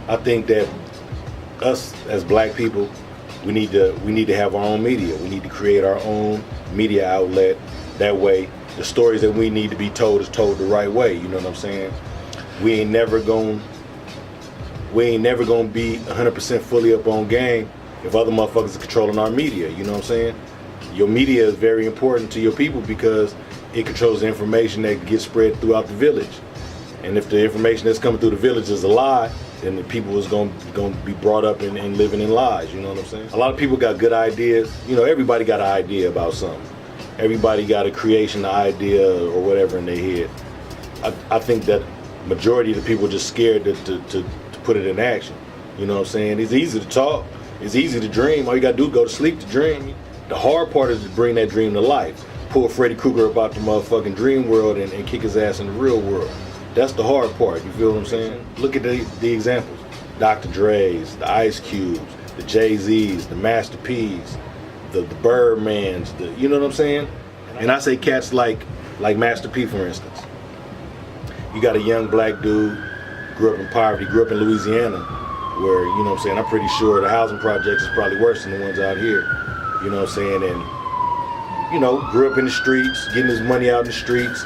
I think that us as black people, we need to have our own media. We need to create our own media outlet. That way, the stories that we need to be told is told the right way. You know what I'm saying? We ain't never gonna be 100% fully up on game if other motherfuckers are controlling our media. You know what I'm saying? Your media is very important to your people because it controls the information that gets spread throughout the village. And if the information that's coming through the village is a lie, then the people is going to be brought up and living in lies. You know what I'm saying? A lot of people got good ideas. You know, everybody got an idea about something. Everybody got a creation idea or whatever in their head. I think that majority of the people are just scared to put it in action. You know what I'm saying? It's easy to talk. It's easy to dream. All you got to do is go to sleep to dream. The hard part is to bring that dream to life. Pull Freddy Krueger about the motherfucking dream world and kick his ass in the real world. That's the hard part. You feel what I'm saying? Look at the examples. Dr. Dre's, the Ice Cubes, the Jay-Z's, the Master P's, the Birdmans, you know what I'm saying? And I say cats like Master P, for instance. You got a young black dude, grew up in poverty, grew up in Louisiana, where, you know what I'm saying, I'm pretty sure the housing projects is probably worse than the ones out here. You know what I'm saying? And, you know, grew up in the streets, getting his money out in the streets,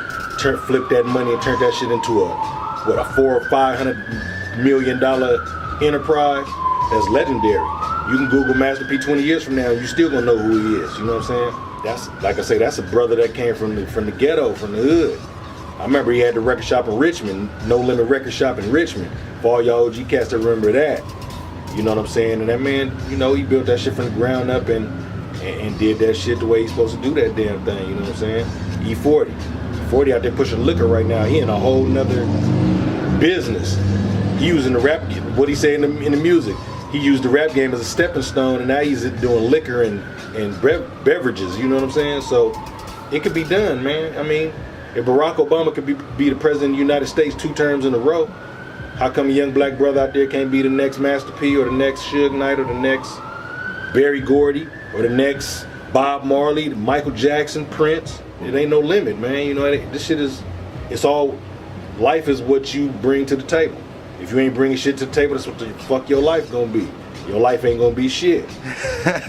flipped that money and turned that shit into a $400 or $500 million enterprise. That's legendary. You can Google Master P 20 years from now, and you still gonna know who he is. You know what I'm saying? That's, like I say, that's a brother that came from the ghetto, from the hood. I remember he had the record shop in Richmond, No Limit Record Shop in Richmond. For all y'all OG cats that remember that. You know what I'm saying? And that man, you know, he built that shit from the ground up and did that shit the way he's supposed to do that damn thing. You know what I'm saying? E40 out there pushing liquor right now. He in a whole nother business. He using the rap, what he say in the music. He used the rap game as a stepping stone, and now he's doing liquor and beverages. You know what I'm saying? So it could be done, man. I mean, if Barack Obama could be the president of the United States 2 terms in a row, how come a young black brother out there can't be the next Master P or the next Suge Knight or the next Berry Gordy or the next Bob Marley, Michael Jackson, Prince? It ain't no limit, man. You know, this shit is, it's all, life is what you bring to the table. If you ain't bringing shit to the table, that's what the fuck your life gonna be. Your life ain't gonna be shit.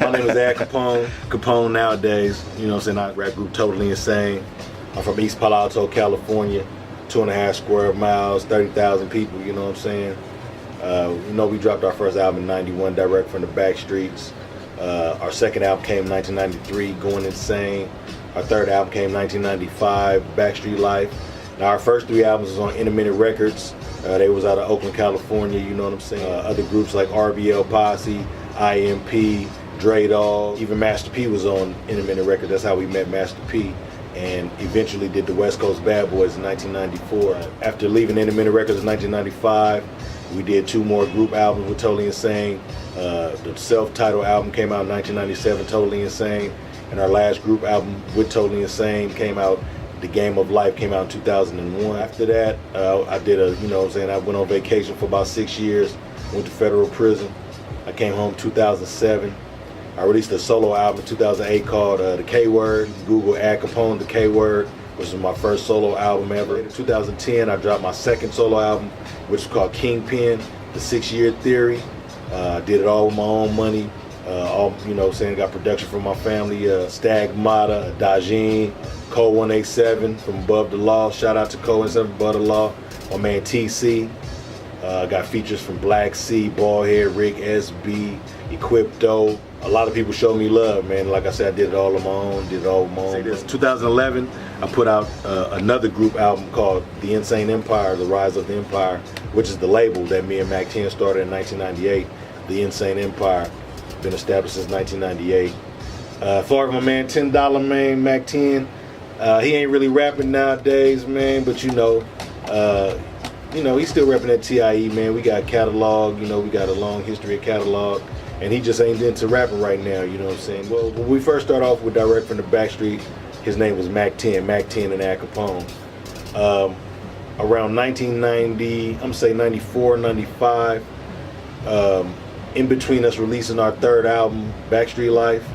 My name is Kapone nowadays. You know what I'm saying? I rap group Toatally Insane. I'm from East Palo Alto, California. 2.5 square miles, 30,000 people, you know what I'm saying? You know, we dropped our first album in '91, direct from the back streets. Our second album came in 1993, Going Insane. Our third album came in 1995, Backstreet Life. Now our first 3 albums was on Intermittent Records. They was out of Oakland, California, you know what I'm saying? Other groups like RBL Posse, IMP, Dre Dog, even Master P was on Intermittent Records. That's how we met Master P. And eventually did the West Coast Bad Boys in 1994. After leaving Intermittent Records in 1995, we did 2 more group albums with Toatally Insane. The self-titled album came out in 1997, Toatally Insane. And our last group album with Toatally Insane came out, The Game of Life came out in 2001. After that, I did you know what I'm saying, I went on vacation for about 6 years, went to federal prison. I came home in 2007. I released a solo album in 2008 called The K-Word. Google add Kapone The K-Word, which was my first solo album ever. In 2010, I dropped my second solo album, which is called Kingpin, The 6-Year Theory. I did it all with my own money. All, you know, saying, got production from my family, Stagmata, Dajin, Code 187 from Above the Law. Shout out to Code 187 Above the Law. My man TC. Got features from Black Sea, Ballhead, Rick SB, Equipto. A lot of people showed me love, man. Like I said, I did it all on my own, did it all on my own. 2011, I put out another group album called The Insane Empire, The Rise of the Empire, which is the label that me and Mack 10 started in 1998. The Insane Empire, been established since 1998. Far as my man, $10 man, Mack 10, he ain't really rapping nowadays, man, but you know, he's still rapping that TIE, man. We got catalog, you know, we got a long history of catalog. And he just ain't into rapping right now, you know what I'm saying? Well, when we first started off with direct from the backstreet, his name was Mack 10 and Al Kapone. Around 1990, I'm gonna say 94, 95, in between us releasing our third album, Backstreet Life,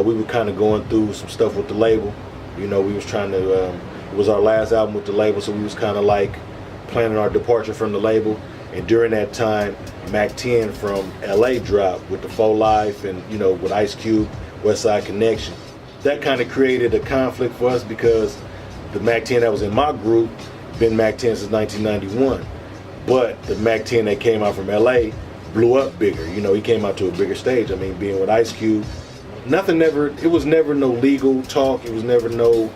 we were kind of going through some stuff with the label. You know, we was trying to, it was our last album with the label, so we was kind of like planning our departure from the label. And during that time, Mack 10 from LA dropped with the Faux Life and, you know, with Ice Cube, West Side Connection. That kind of created a conflict for us because the Mack 10 that was in my group been Mack 10 since 1991. But the Mack 10 that came out from LA blew up bigger. You know, he came out to a bigger stage. I mean, being with Ice Cube, it was never no legal talk. It was never no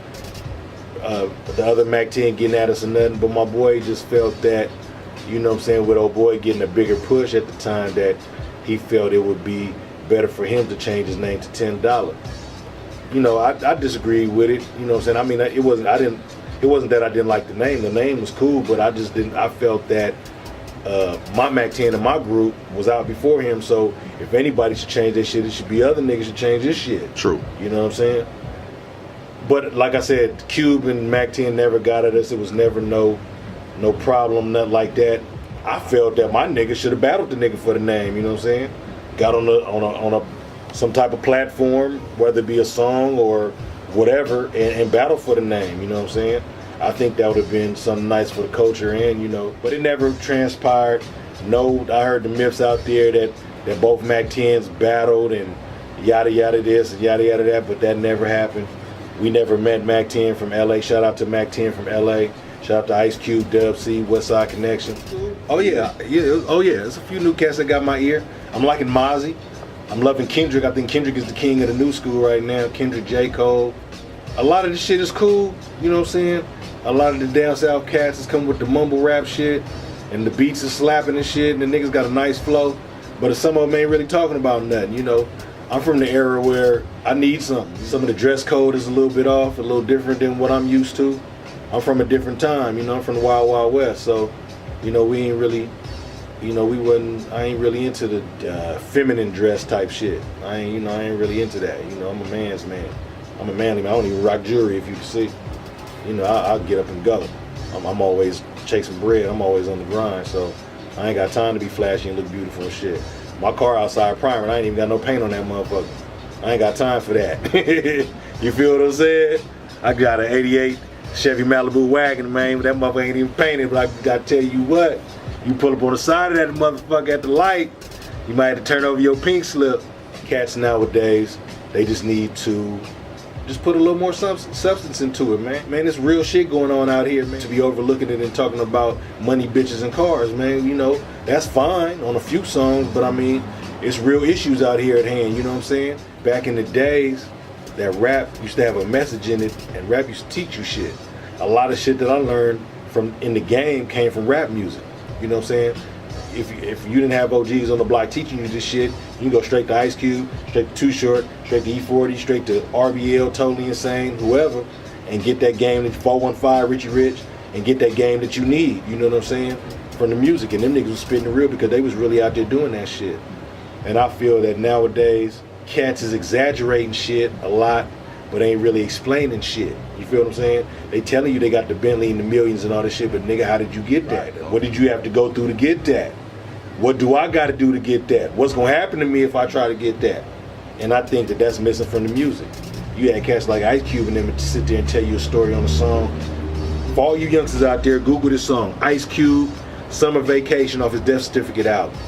the other Mack 10 getting at us or nothing. But my boy just felt that, you know what I'm saying, with old boy getting a bigger push at the time, that he felt it would be better for him to change his name to $10. You know, I disagreed with it. You know what I'm saying? I mean, it wasn't that I didn't like the name. The name was cool, but I felt that my Mack 10 in my group was out before him, so if anybody should change their shit, it should be other niggas should change this shit. True. You know what I'm saying? But like I said, Cube and Mack 10 never got at us. It was never no problem, nothing like that. I felt that my nigga should have battled the nigga for the name, you know what I'm saying? Got on some type of platform, whether it be a song or whatever, and battle for the name, you know what I'm saying? I think that would have been something nice for the culture, and you know, but it never transpired. No, I heard the myths out there that both Mack 10s battled and yada yada this and yada yada that, but that never happened. We never met Mack 10 from LA. Shout out to Mack 10 from LA. Shout out to Ice Cube, Dub C, West Side Connection. Oh yeah. There's a few new cats that got my ear. I'm liking Mozzie. I'm loving Kendrick. I think Kendrick is the king of the new school right now. Kendrick, J. Cole. A lot of this shit is cool, you know what I'm saying? A lot of the down south cats is coming with the mumble rap shit, and the beats is slapping and shit, and the niggas got a nice flow, but some of them ain't really talking about nothing, you know? I'm from the era where I need something. Some of the dress code is a little bit off, a little different than what I'm used to. I'm from a different time, you know, I'm from the Wild Wild West, so, you know, we ain't really, you know, I ain't really into the feminine dress type shit. I ain't really into that, you know, I'm a man's man. I'm a manly man, I don't even rock jewelry if you can see. You know, I'll get up and go. I'm always chasing bread, I'm always on the grind, so I ain't got time to be flashy and look beautiful and shit. My car outside primer, I ain't even got no paint on that motherfucker. I ain't got time for that. You feel what I'm saying? I got an 88 Chevy Malibu wagon, man, but that motherfucker ain't even painted, but I gotta tell you what, you pull up on the side of that motherfucker at the light, you might have to turn over your pink slip. Cats nowadays, they just need to just put a little more substance into it, man. Man, there's real shit going on out here, man. To be overlooking it and talking about money, bitches, and cars, man, you know, that's fine on a few songs, but I mean, it's real issues out here at hand, you know what I'm saying? Back in the days, that rap used to have a message in it, and rap used to teach you shit. A lot of shit that I learned from in the game came from rap music, you know what I'm saying? If you didn't have OGs on the block teaching you this shit, you can go straight to Ice Cube, straight to Too Short, straight to E40, straight to RBL, Toatally Insane, whoever, and get that game, that 415, Richie Rich, and get that game that you need, you know what I'm saying, from the music. And them niggas was spitting the real because they was really out there doing that shit. And I feel that nowadays, cats is exaggerating shit a lot, but ain't really explaining shit. You feel what I'm saying? They telling you they got the Bentley and the millions and all this shit, but nigga, how did you get that? What did you have to go through to get that? What do I got to do to get that? What's going to happen to me if I try to get that? And I think that that's missing from the music. You had cats like Ice Cube and them to sit there and tell you a story on a song. For all you youngsters out there, Google this song. Ice Cube, Summer Vacation off his Death Certificate album.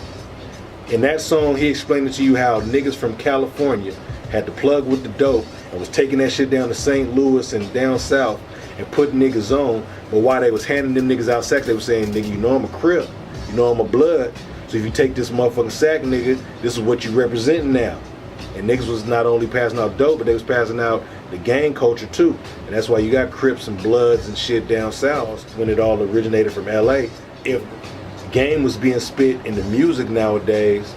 In that song, he explained to you how niggas from California had to plug with the dope and was taking that shit down to St. Louis and down south and putting niggas on. But while they was handing them niggas out sex, they was saying, nigga, you know I'm a Crip. You know I'm a Blood. So if you take this motherfucking sack, nigga, this is what you representing now. And niggas was not only passing out dope, but they was passing out the gang culture too. And that's why you got Crips and Bloods and shit down south when it all originated from LA. If game was being spit in the music nowadays,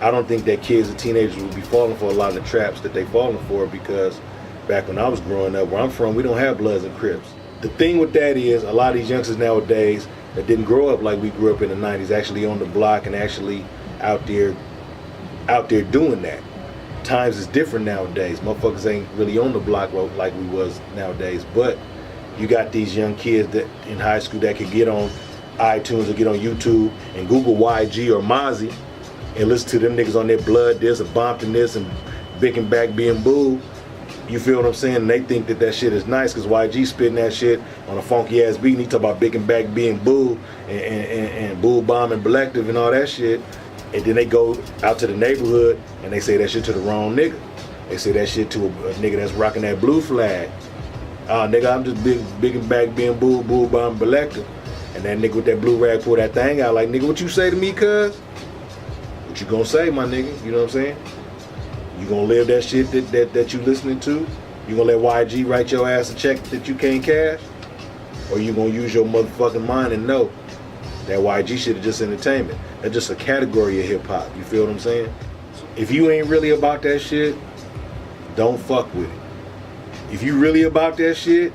I don't think that kids and teenagers would be falling for a lot of the traps that they falling for, because back when I was growing up, where I'm from, we don't have Bloods and Crips. The thing with that is, a lot of these youngsters nowadays that didn't grow up like we grew up in the 90s, actually on the block and actually out there doing that. Times is different nowadays. Motherfuckers ain't really on the block like we was nowadays, but you got these young kids that in high school that could get on iTunes or get on YouTube and Google YG or Mozzie and listen to them niggas on their Blood this or Bompton this and Bick and Back being booed. You feel what I'm saying? And they think that that shit is nice because YG spitting that shit on a funky ass beat. And he talk about Big and Back being Boo and Boo Bomb and Collective and all that shit. And then they go out to the neighborhood and they say that shit to the wrong nigga. They say that shit to a nigga that's rocking that blue flag. Nigga, I'm just big and Back being Boo Bomb and Collective. And that nigga with that blue rag pull that thing out like, nigga, what you say to me, cuz? What you gonna say, my nigga? You know what I'm saying? You gonna live that shit that you listening to? You gonna let YG write your ass a check that you can't cash? Or you gonna use your motherfucking mind and know that YG shit is just entertainment? That's just a category of hip hop. You feel what I'm saying? If you ain't really about that shit, don't fuck with it. If you really about that shit,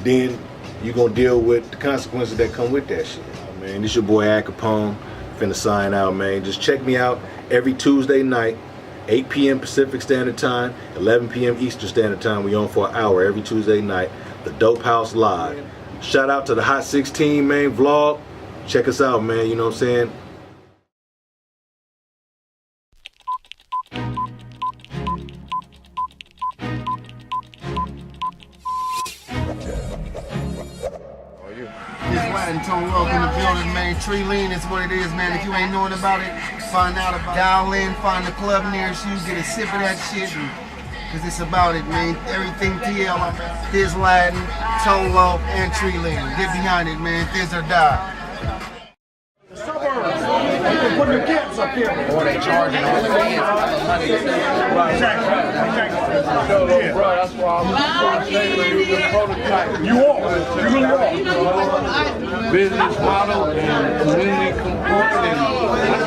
then you gonna deal with the consequences that come with that shit. Oh, man, this your boy Kapone, finna sign out, man. Just check me out every Tuesday night, 8 p.m. Pacific Standard Time, 11 p.m. Eastern Standard Time. We on for an hour every Tuesday night. The Dope House Live. Shout out to the HOT16, man, vlog. Check us out, man, you know what I'm saying? Tone Loc in the building, man. Tree Lean is what it is, man. If you ain't knowing about it, find out about it. Dial in, find the club nearest you, get a sip of that shit, because it's about it, man. Everything TL, Thiz Latin, Tone Loc, and Tree Lean. Get behind it, man. Thiz or die. The suburbs, they're putting the camps up here. Or they charging all the fans money. Exactly. Yeah. Bro, that's why I'm trying to say that you can prototype. You are. You really are. Business model and community component.